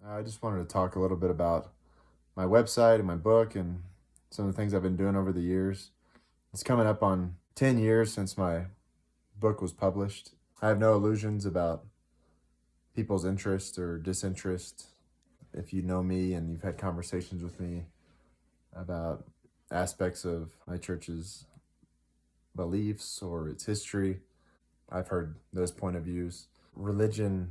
I just wanted to talk a little bit about my website and my book and some of the things I've been doing over the years. It's coming up on 10 years since my book was published. I have no illusions about people's interest or disinterest. If you know me and you've had conversations with me about aspects of my church's beliefs or its history, I've heard those point of views. Religion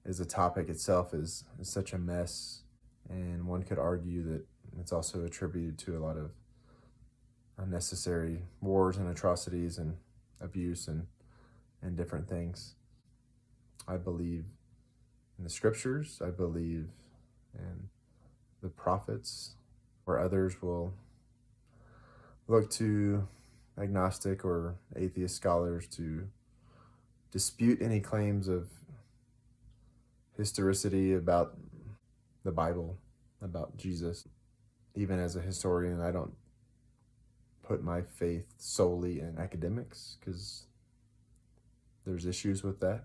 as a topic itself is such a mess, and one could argue that it's also attributed to a lot of unnecessary wars and atrocities and abuse and different things. I believe in the scriptures. I believe in the prophets, where others will look to agnostic or atheist scholars to dispute any claims of historicity about the Bible, about Jesus. Even as a historian, I don't put my faith solely in academics because there's issues with that.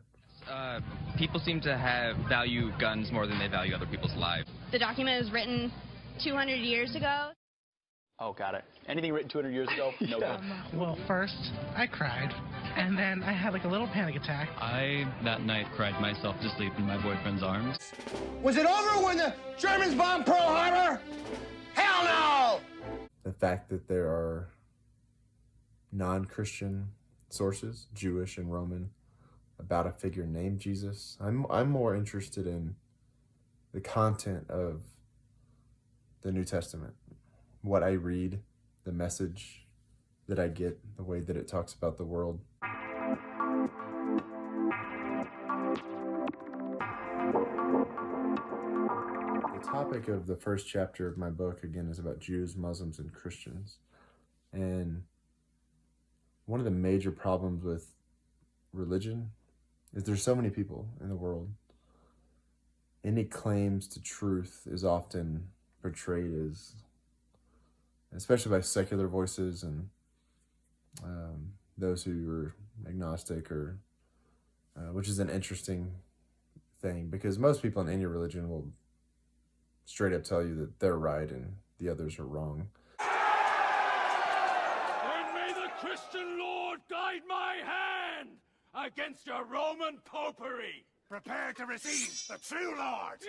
People seem to value guns more than they value other people's lives. The document was written 200 years ago. Oh, got it. Anything written 200 years ago? No good. Well, first, I cried, and then I had like a little panic attack. I, that night, cried myself to sleep in my boyfriend's arms. Was it over when the Germans bombed Pearl Harbor? Hell no! The fact that there are non-Christian sources, Jewish and Roman, about a figure named Jesus. I'm more interested in the content of the New Testament, what I read, the message that I get, the way that it talks about the world. The topic of the first chapter of my book, again, is about Jews, Muslims, and Christians. And one of the major problems with religion is there's so many people in the world. Any claims to truth is often portrayed as, especially by secular voices and those who are agnostic, or which is an interesting thing, because most people in any religion will straight up tell you that they're right and the others are wrong. And may the Christian Lord guide my hand against a Roman popery. Prepare to receive the true Lord.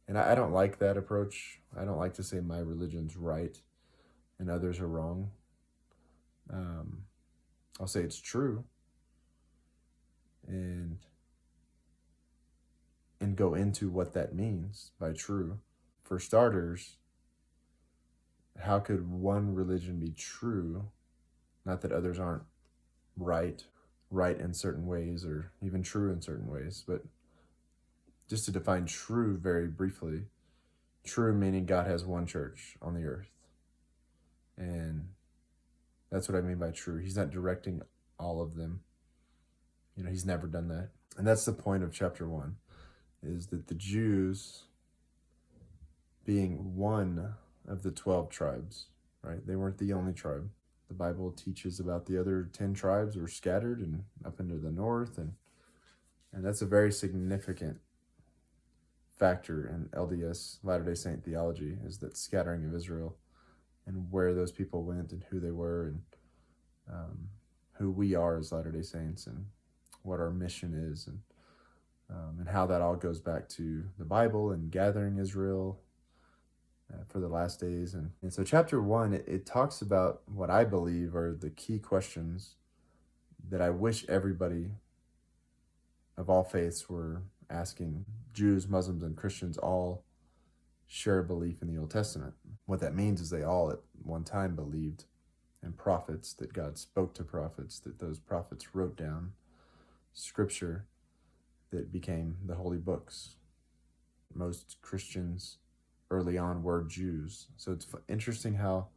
And I don't like that approach. I don't like to say my religion's right and others are wrong. I'll say it's true and go into what that means by true. For starters, how could one religion be true? Not that others aren't right in certain ways or even true in certain ways, but just to define true very briefly, true meaning God has one church on the earth. And that's what I mean by true. He's not directing all of them. He's never done that. And that's the point of chapter 1, is that the Jews, being one of the 12 tribes, right? They weren't the only tribe. The Bible teaches about the other 10 tribes were scattered and up into the north. And that's a very significant factor in LDS, Latter-day Saint theology, is that scattering of Israel and where those people went and who they were and who we are as Latter-day Saints and what our mission is and how that all goes back to the Bible and gathering Israel for the last days. And so chapter 1, it talks about what I believe are the key questions that I wish everybody of all faiths were asking. Jews, Muslims, and Christians all share a belief in the Old Testament. What that means is they all at one time believed in prophets, that God spoke to prophets, that those prophets wrote down scripture that became the holy books. Most Christians early on were Jews. So it's interesting how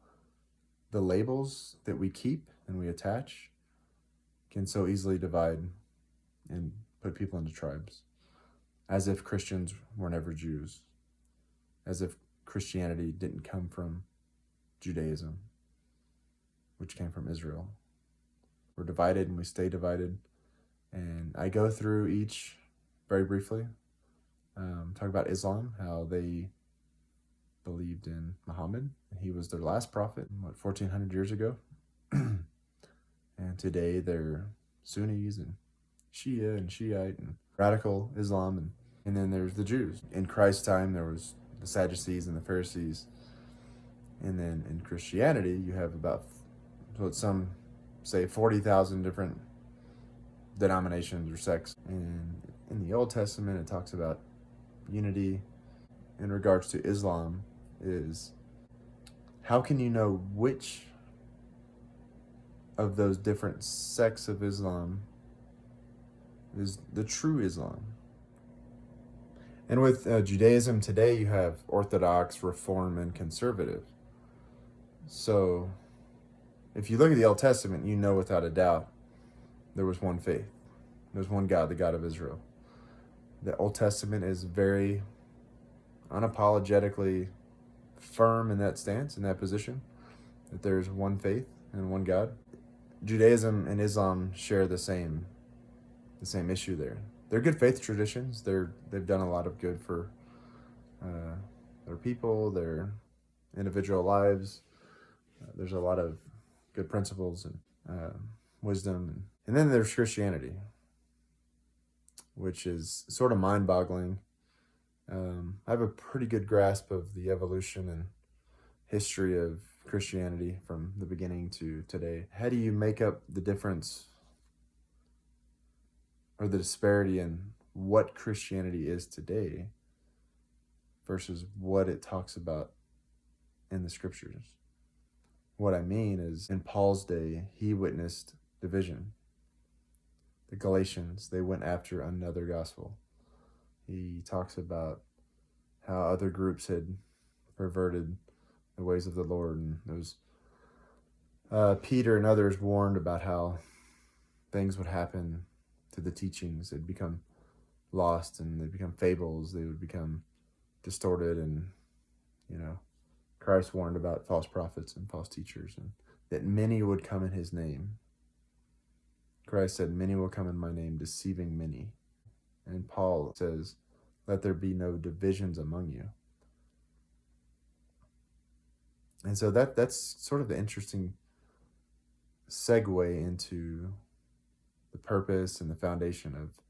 the labels that we keep and we attach can so easily divide and put people into tribes, as if Christians were never Jews, as if Christianity didn't come from Judaism, which came from Israel. We're divided and we stay divided. And I go through each very briefly Talk about Islam, how they believed in Muhammad. He was their last prophet, 1,400 years ago. And today they're Sunnis and Shia and Shiite and radical Islam. And then there's the Jews. In Christ's time, there was the Sadducees and the Pharisees. And then in Christianity, you have about, what some say, 40,000 different denominations or sects. And in the Old Testament, it talks about unity. In regards to Islam, is how can you know which of those different sects of Islam is the true Islam? And with Judaism today, you have Orthodox, Reform, and Conservative. So if you look at the Old Testament, you know without a doubt there was one faith. There's one God, the God of Israel. The Old Testament is very unapologetically firm in that stance, in that position, that there's one faith and one God. Judaism and Islam share the same issue there. They're good faith traditions. They've done a lot of good for their people, their individual lives. There's a lot of good principles and wisdom. And then there's Christianity, which is sort of mind-boggling. I have a pretty good grasp of the evolution and history of Christianity from the beginning to today. How do you make up the difference or the disparity in what Christianity is today versus what it talks about in the scriptures? What I mean is, in Paul's day, he witnessed division. The Galatians, they went after another gospel. He talks about how other groups had perverted the ways of the Lord, and those Peter and others warned about how things would happen to the teachings. They'd become lost, and they'd become fables. They would become distorted, and Christ warned about false prophets and false teachers, and that many would come in his name. Christ said, "Many will come in my name, deceiving many." And Paul says, "Let there be no divisions among you." And so that's sort of the interesting segue into the purpose and the foundation of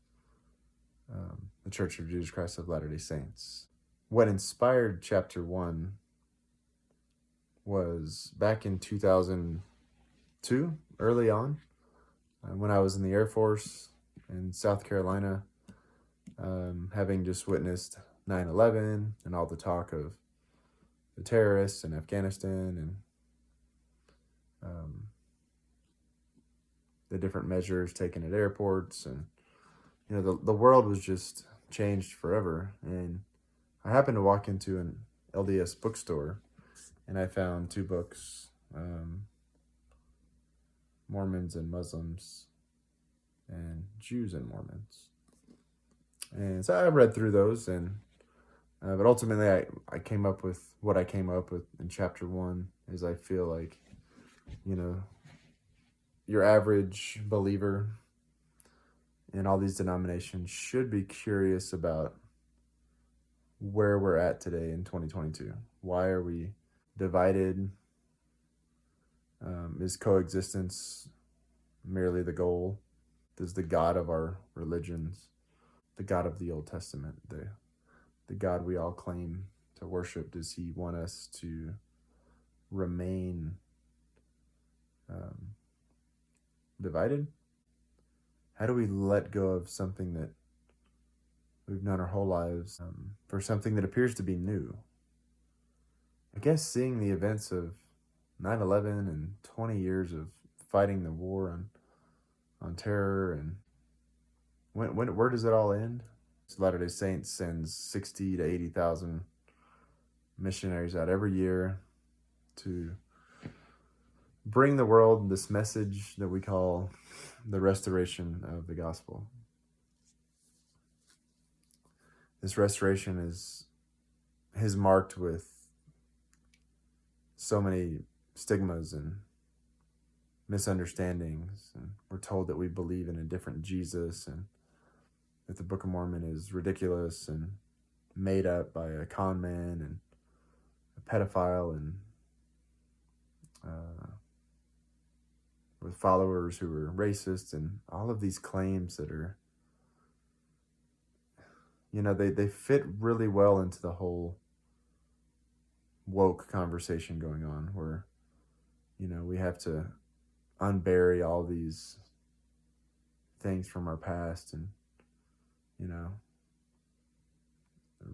the Church of Jesus Christ of Latter-day Saints. What inspired chapter 1 was back in 2002, early on, when I was in the Air Force in South Carolina, having just witnessed 9/11 and all the talk of the terrorists in Afghanistan and the different measures taken at airports, and the world was just changed forever. And I happened to walk into an LDS bookstore, and I found 2 books, Mormons and Muslims, and Jews and Mormons. And so I read through those, and but ultimately I came up with what I came up with in chapter 1. Is I feel like, your average believer in all these denominations should be curious about where we're at today in 2022. Why are we divided? Is coexistence merely the goal? Does the God of our religions, the God of the Old Testament, the God we all claim to worship, does he want us to remain divided? How do we let go of something that we've known our whole lives for something that appears to be new? I guess seeing the events of 9/11 and 20 years of fighting the war on terror, and where does it all end? Latter-day Saints sends 60 to 80,000 missionaries out every year to bring the world this message that we call the restoration of the gospel. This restoration is marked with so many stigmas and misunderstandings, and we're told that we believe in a different Jesus, and that the Book of Mormon is ridiculous, and made up by a con man and a pedophile and with followers who are racist, and all of these claims that are, they fit really well into the whole woke conversation going on, where, we have to unbury all these things from our past and,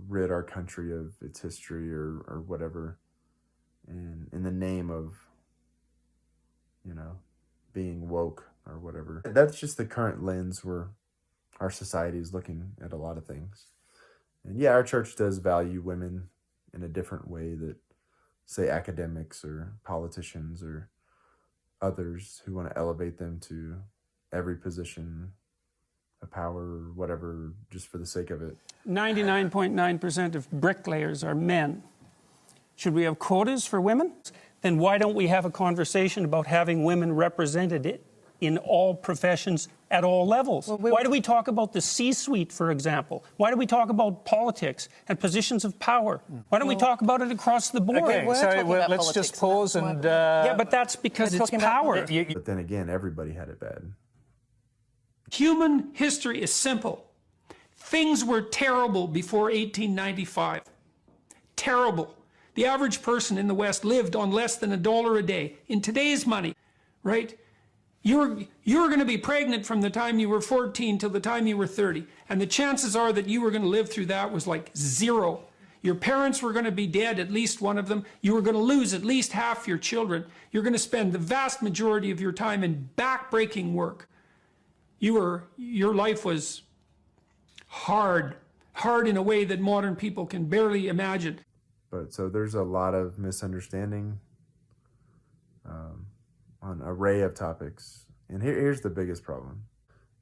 rid our country of its history or whatever, and in the name of, being woke or whatever. That's just the current lens where our society is looking at a lot of things. And yeah, our church does value women in a different way that, say, academics or politicians or others who want to elevate them to every position of power or whatever, just for the sake of it. 99.9% of bricklayers are men. Should we have quotas for women? Then why don't we have a conversation about having women represented in all professions at all levels? Why do we talk about the C-suite, for example? Why do we talk about politics and positions of power? Why don't we talk about it across the board? Okay, sorry, let's just pause and... Yeah, but that's because it's power. But then again, everybody had it bad. Human history is simple. Things were terrible before 1895. Terrible. The average person in the West lived on less than $1 a day. In today's money, right? You're going to be pregnant from the time you were 14 till the time you were 30. And the chances are that you were going to live through that was like 0. Your parents were going to be dead, at least one of them. You were going to lose at least half your children. You're going to spend the vast majority of your time in back-breaking work. Your life was hard in a way that modern people can barely imagine. But so there's a lot of misunderstanding on an array of topics. And here's the biggest problem.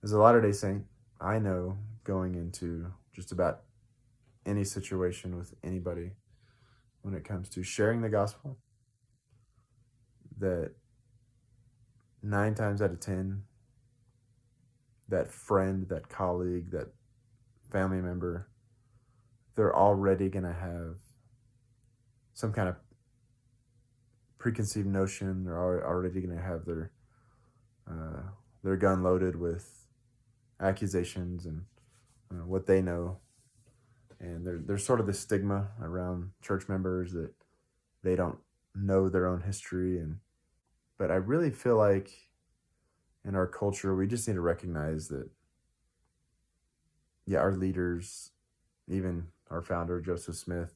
As a Latter-day Saint, I know going into just about any situation with anybody when it comes to sharing the gospel, that 9 times out of 10, that friend, that colleague, that family member, they're already going to have some kind of preconceived notion. They're already going to have their gun loaded with accusations and what they know. And there's sort of this stigma around church members that they don't know their own history. But I really feel like in our culture, we just need to recognize that, yeah, our leaders, even our founder, Joseph Smith,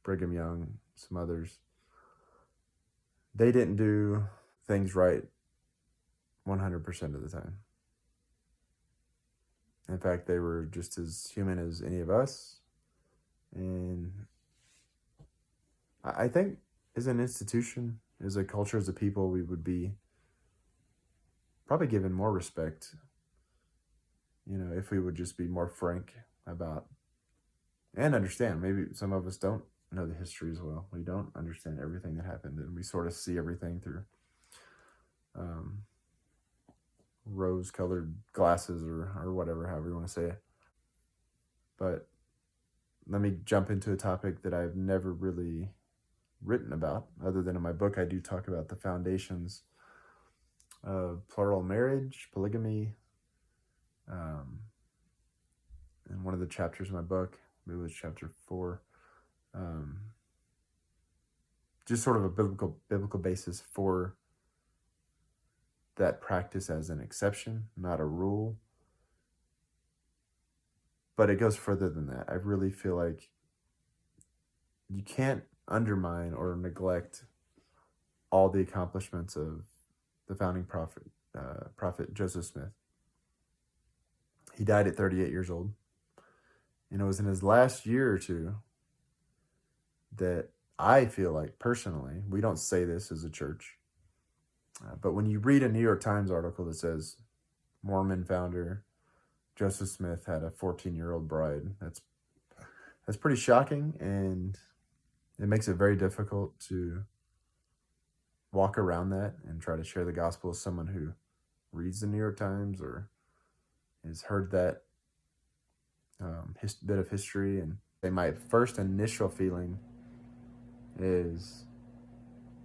Brigham Young, some others, they didn't do things right 100% of the time. In fact, they were just as human as any of us. And I think as an institution, as a culture, as a people, we would be probably given more respect, if we would just be more frank about and understand. Maybe some of us don't know the history as well. We don't understand everything that happened, and we sort of see everything through rose-colored glasses or whatever, however you want to say it. But let me jump into a topic that I've never really written about, other than in my book. I do talk about the foundations of plural marriage, polygamy, in one of the chapters of my book. It was chapter 4. Just sort of a biblical basis for that practice as an exception, not a rule. But it goes further than that. I really feel like you can't undermine or neglect all the accomplishments of the founding prophet Joseph Smith. He died at 38 years old. And it was in his last year or two that I feel like, personally, we don't say this as a church, but when you read a New York Times article that says Mormon founder Joseph Smith had a 14-year-old bride, that's pretty shocking, and it makes it very difficult to walk around that and try to share the gospel with someone who reads the New York Times or has heard that bit of history. And My first initial feeling is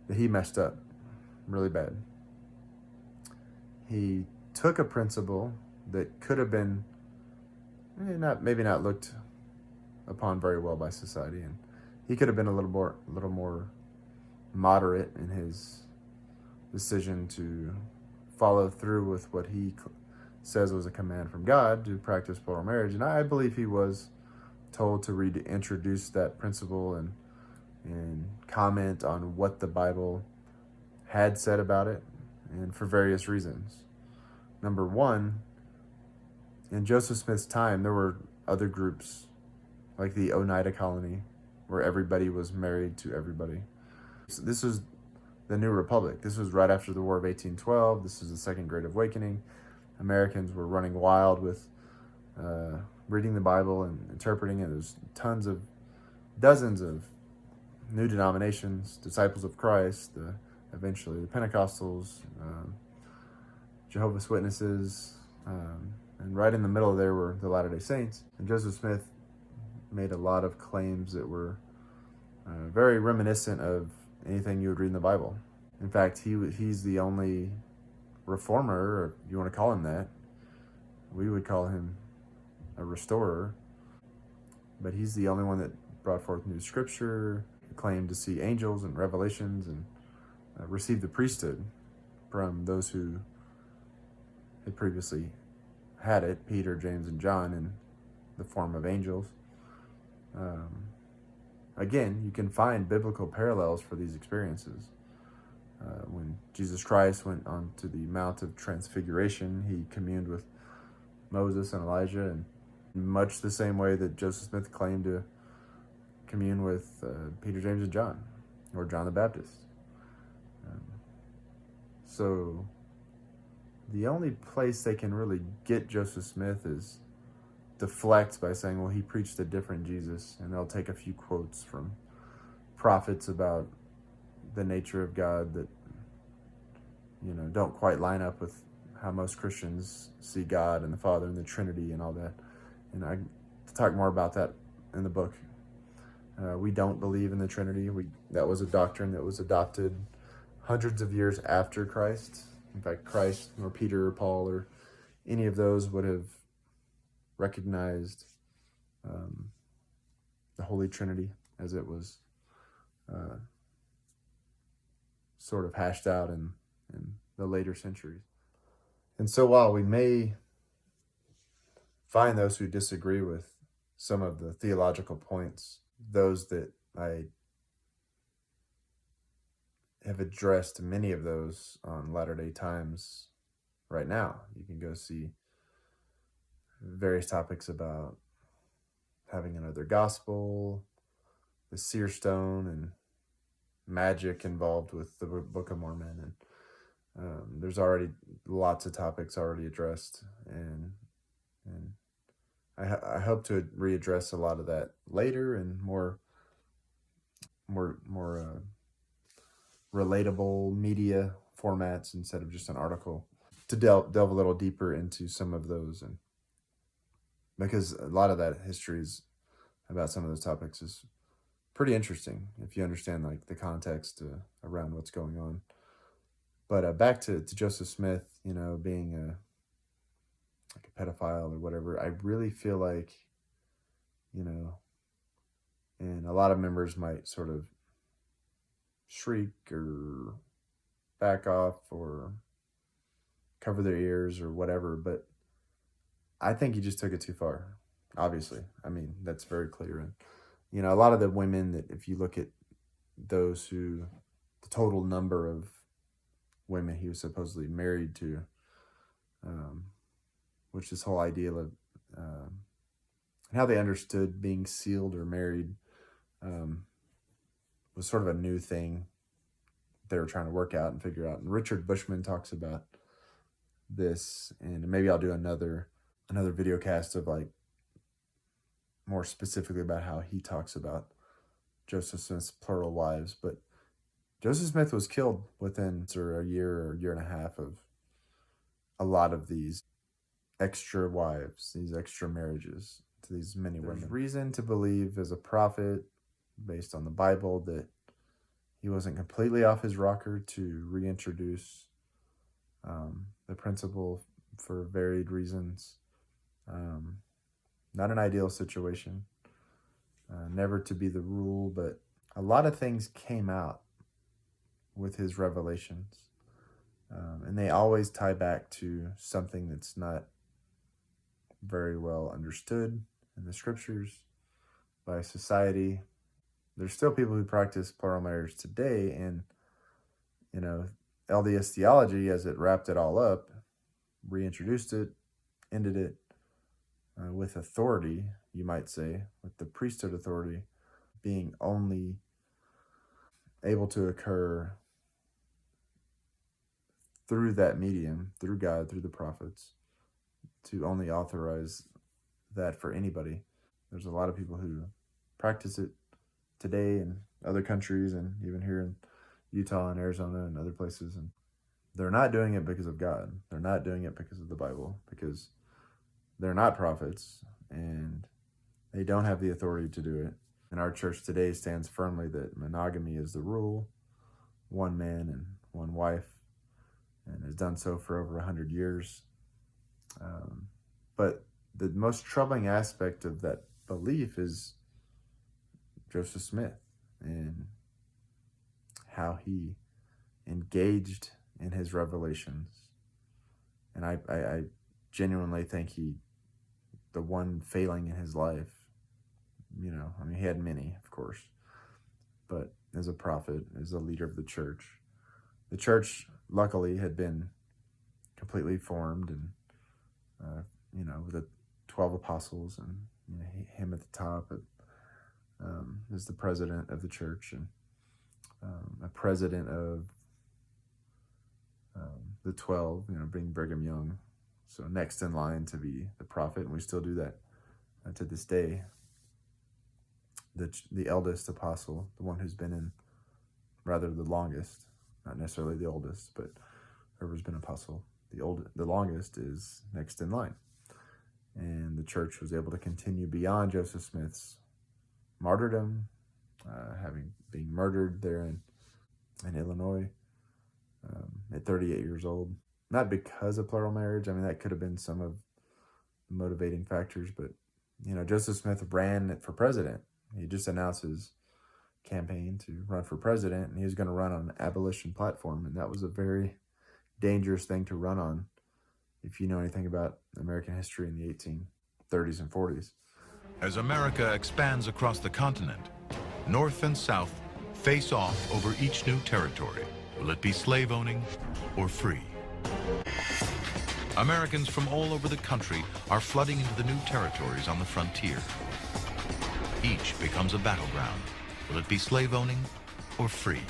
that he messed up really bad. He took a principle that could have been maybe not looked upon very well by society, and he could have been a little more moderate in his decision to follow through with what he says was a command from God to practice plural marriage. And I believe he was told to reintroduce that principle and comment on what the Bible had said about it, and for various reasons. Number one, in Joseph Smith's time, there were other groups like the Oneida Colony where everybody was married to everybody. So this was the New Republic. This was right after the War of 1812. This was the Second Great Awakening. Americans were running wild with reading the Bible and interpreting it. There's dozens of new denominations, Disciples of Christ, eventually the Pentecostals, Jehovah's Witnesses, and right in the middle there were the Latter-day Saints. And Joseph Smith made a lot of claims that were very reminiscent of anything you would read in the Bible. In fact, he's the only reformer, or you want to call him that. We would call him a restorer. But he's the only one that brought forth new scripture, claimed to see angels and revelations, and received the priesthood from those who had previously had it, Peter, James, and John, in the form of angels. Again, you can find biblical parallels for these experiences. When Jesus Christ went on to the Mount of Transfiguration, he communed with Moses and Elijah, and much the same way that Joseph Smith claimed to commune with Peter, James, and John, or John the Baptist. So the only place they can really get Joseph Smith is deflect by saying, well, he preached a different Jesus, and they'll take a few quotes from prophets about the nature of God that, don't quite line up with how most Christians see God and the Father and the Trinity and all that. And I talk more about that in the book. We don't believe in the Trinity. That was a doctrine that was adopted hundreds of years after Christ. In fact, Christ or Peter or Paul or any of those would have recognized the Holy Trinity as it was sort of hashed out in the later centuries. And so while we may find those who disagree with some of the theological points, those that I have addressed many of those on Latter-day Times right now. You can go see various topics about having another gospel, the seer stone, and magic involved with the Book of Mormon. And there's already lots of topics already addressed, and I hope to readdress a lot of that later and more relatable media formats instead of just an article, to delve a little deeper into some of those, and because a lot of that history is about some of those topics is pretty interesting if you understand like the context around what's going on. But back to Joseph Smith, being like a pedophile or whatever, I really feel like, and a lot of members might sort of shriek or back off or cover their ears or whatever, but I think he just took it too far, obviously. I mean, that's very clear. And, a lot of the women that, if you look at the total number of women he was supposedly married to, which this whole idea of how they understood being sealed or married was sort of a new thing they were trying to work out and figure out. And Richard Bushman talks about this, and maybe I'll do another video cast of like more specifically about how he talks about Joseph Smith's plural wives. But Joseph Smith was killed within a year or year and a half of a lot of these extra wives, these extra marriages to these many women. There's reason to believe as a prophet, based on the Bible, that he wasn't completely off his rocker to reintroduce the principle for varied reasons. Not an ideal situation, never to be the rule, but a lot of things came out with his revelations. And they always tie back to something that's not very well understood in the scriptures by society. There's still people who practice plural marriage today, and, LDS theology, as it wrapped it all up, reintroduced it, ended it with authority, you might say, with the priesthood authority being only able to occur through that medium, through God, through the prophets, to only authorize that for anybody. There's a lot of people who practice it today in other countries, and even here in Utah and Arizona and other places, and they're not doing it because of God. They're not doing it because of the Bible, because they're not prophets and they don't have the authority to do it. And our church today stands firmly that monogamy is the rule, one man and one wife, and has done so for over 100 years. But the most troubling aspect of that belief is Joseph Smith and how he engaged in his revelations. And I genuinely think the one failing in his life, he had many, of course, but as a prophet, as a leader of the church luckily had been completely formed, and with the 12 apostles, and him at the top as the president of the church, and a president of the 12, being Brigham Young, so next in line to be the prophet, and we still do that to this day. The eldest apostle, the one who's been in rather the longest, not necessarily the oldest, but whoever's been apostle, the longest is next in line. And the church was able to continue beyond Joseph Smith's martyrdom, being murdered there in Illinois at 38 years old. Not because of plural marriage. That could have been some of the motivating factors, but Joseph Smith ran for president. He just announced his campaign to run for president, and he was going to run on an abolition platform, and that was a very dangerous thing to run on if you know anything about American history in the 1830s and 40s. As America expands across the continent, North and South face off over each new territory. Will it be slave-owning or free? Americans from all over the country are flooding into the new territories on the frontier. Each becomes a battleground. Will it be slave-owning or free?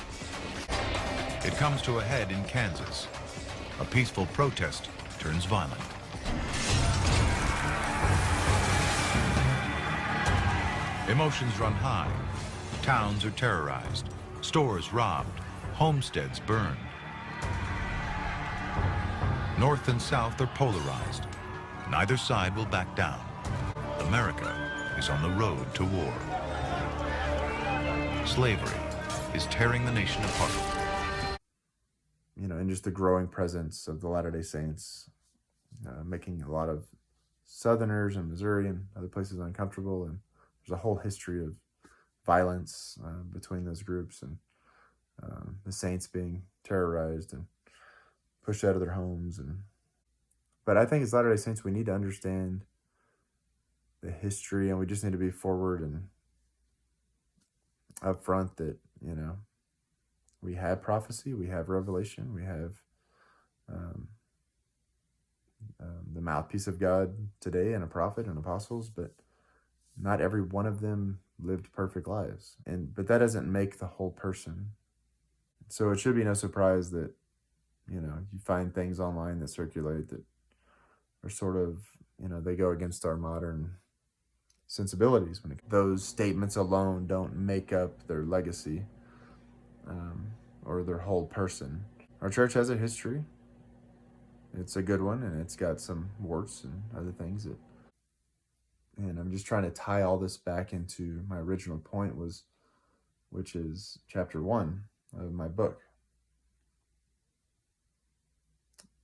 It comes to a head in Kansas. A peaceful protest turns violent. Emotions run high. Towns are terrorized. Stores robbed. Homesteads burned. North and South are polarized. Neither side will back down. America is on the road to war. Slavery is tearing the nation apart. And just the growing presence of the Latter-day Saints, making a lot of Southerners in Missouri and other places uncomfortable. And there's a whole history of violence between those groups, and the Saints being terrorized and pushed out of their homes. But I think as Latter-day Saints, we need to understand the history, and we just need to be forward and upfront that, we have prophecy, we have revelation, we have the mouthpiece of God today, and a prophet and apostles, but not every one of them lived perfect lives. But that doesn't make the whole person. So it should be no surprise that, you find things online that circulate that are sort of, they go against our modern sensibilities. Those statements alone don't make up their legacy or their whole person. Our church has a history. It's a good one, and it's got some warts and other things that And I'm just trying to tie all this back into my original point, which is chapter 1 of my book,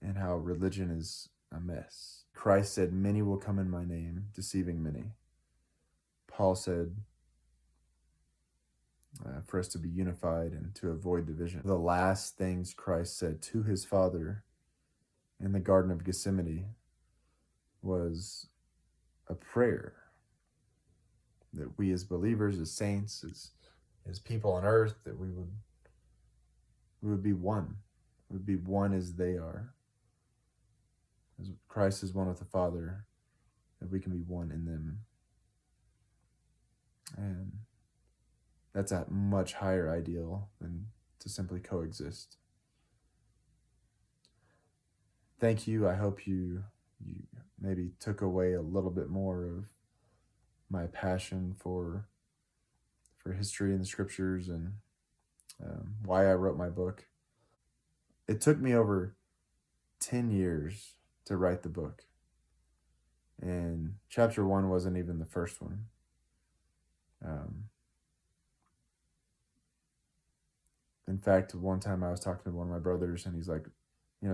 and how religion is a mess. Christ said, "Many will come in my name, deceiving many." Paul said for us to be unified and to avoid division. The last things Christ said to his Father in the Garden of Gethsemane was a prayer that we as believers, as saints, as people on earth, that we would be one. We would be one as they are. As Christ is one with the Father, that we can be one in them. And that's a much higher ideal than to simply coexist. Thank you. I hope you maybe took away a little bit more of my passion for history and the scriptures, and why I wrote my book. It took me over 10 years to write the book, and chapter 1 wasn't even the first one. In fact, one time I was talking to one of my brothers, and he's like,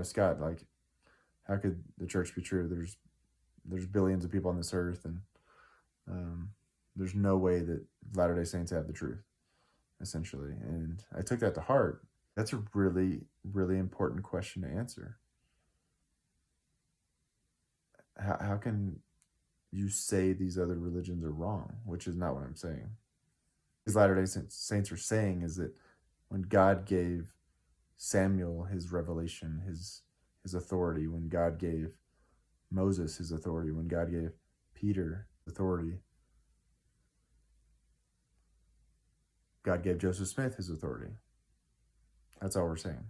Scott, like, how could the church be true? There's billions of people on this earth, and there's no way that Latter-day Saints have the truth, essentially. And I took that to heart. That's a really, really important question to answer. How can you say these other religions are wrong, which is not what I'm saying. Because Latter-day Saints are saying is that when God gave Samuel his revelation, his authority, when God gave Moses his authority, when God gave Peter authority, God gave Joseph Smith his authority. That's all we're saying.